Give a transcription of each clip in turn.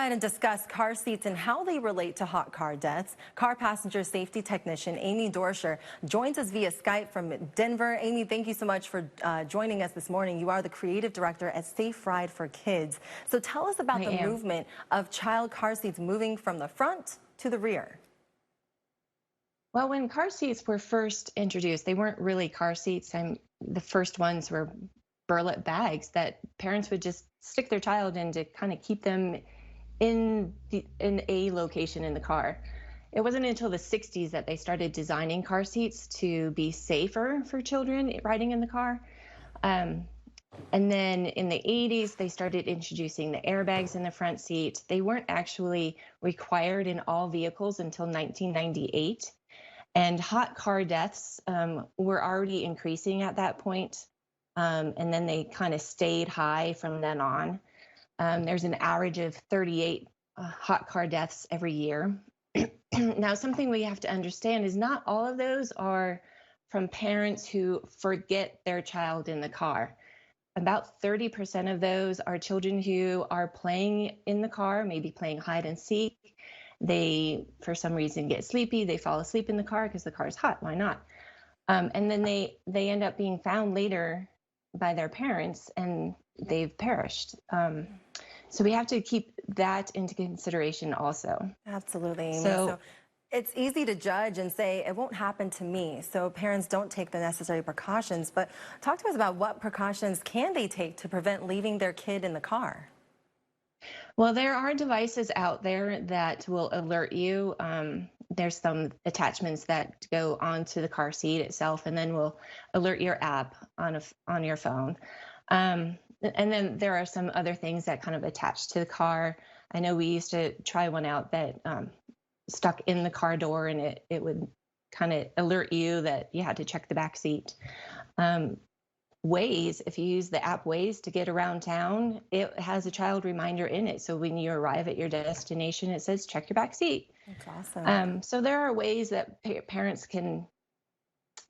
ahead and discuss car seats and how they relate to hot car deaths. Car passenger safety technician Amy Dorscher joins us via Skype from Denver. Amy, thank you so much for joining us this morning. You are the creative director at Safe Ride for Kids. So tell us about the movement of child car seats moving from the front to the rear. Well, when car seats were first introduced, they weren't really car seats. The first ones were burlap bags that parents would just stick their child in to kind of keep them in a location in the car. It wasn't until the 60s that they started designing car seats to be safer for children riding in the car. And then in the 80s, they started introducing the airbags in the front seat. They weren't actually required in all vehicles until 1998. And hot car deaths were already increasing at that point. And then they kind of stayed high from then on. There's an average of 38 hot car deaths every year. Now, something we have to understand is not all of those are from parents who forget their child in the car. About 30% of those are children who are playing in the car, maybe playing hide and seek. They, for some reason, get sleepy. They fall asleep in the car because the car is hot. Why not? And then they end up being found later by their parents and they've perished. So we have to keep that into consideration also. Absolutely, Amy. So it's easy to judge and say it won't happen to me, so parents don't take the necessary precautions. But talk to us about what precautions can they take to prevent leaving their kid in the car? Well, there are devices out there that will alert you. There's some attachments that go onto the car seat itself and then will alert your app on your phone. And then there are some other things that kind of attach to the car. I know we used to try one out that stuck in the car door, and it would kind of alert you that you had to check the back seat. Waze, if you use the app Waze to get around town, it has a child reminder in it. So when you arrive at your destination, it says, check your back seat. That's awesome. So there are ways that parents can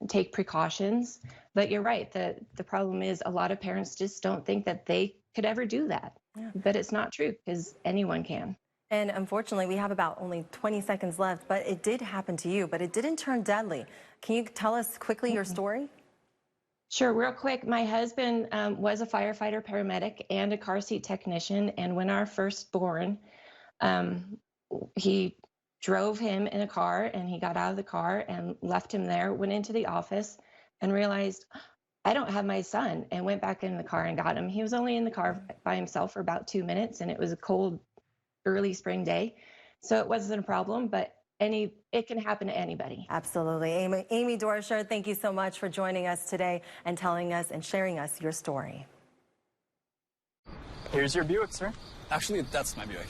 take precautions, but you're right. The problem is a lot of parents just don't think that they could ever do that. Yeah. But it's not true because anyone can. And unfortunately, we have about only 20 seconds left, but it did happen to you, but it didn't turn deadly. Can you tell us quickly your story? Sure, real quick. My husband was a firefighter, paramedic, and a car seat technician. And when our firstborn, he drove him in a car and he got out of the car and left him there, went into the office and realized, I don't have my son, and went back in the car and got him. He was only in the car by himself for about 2 minutes, and it was a cold, early spring day. So it wasn't a problem, but it can happen to anybody. Absolutely. Amy Dorscher, thank you so much for joining us today and telling us and sharing us your story. Here's your Buick, sir. Actually, that's my Buick.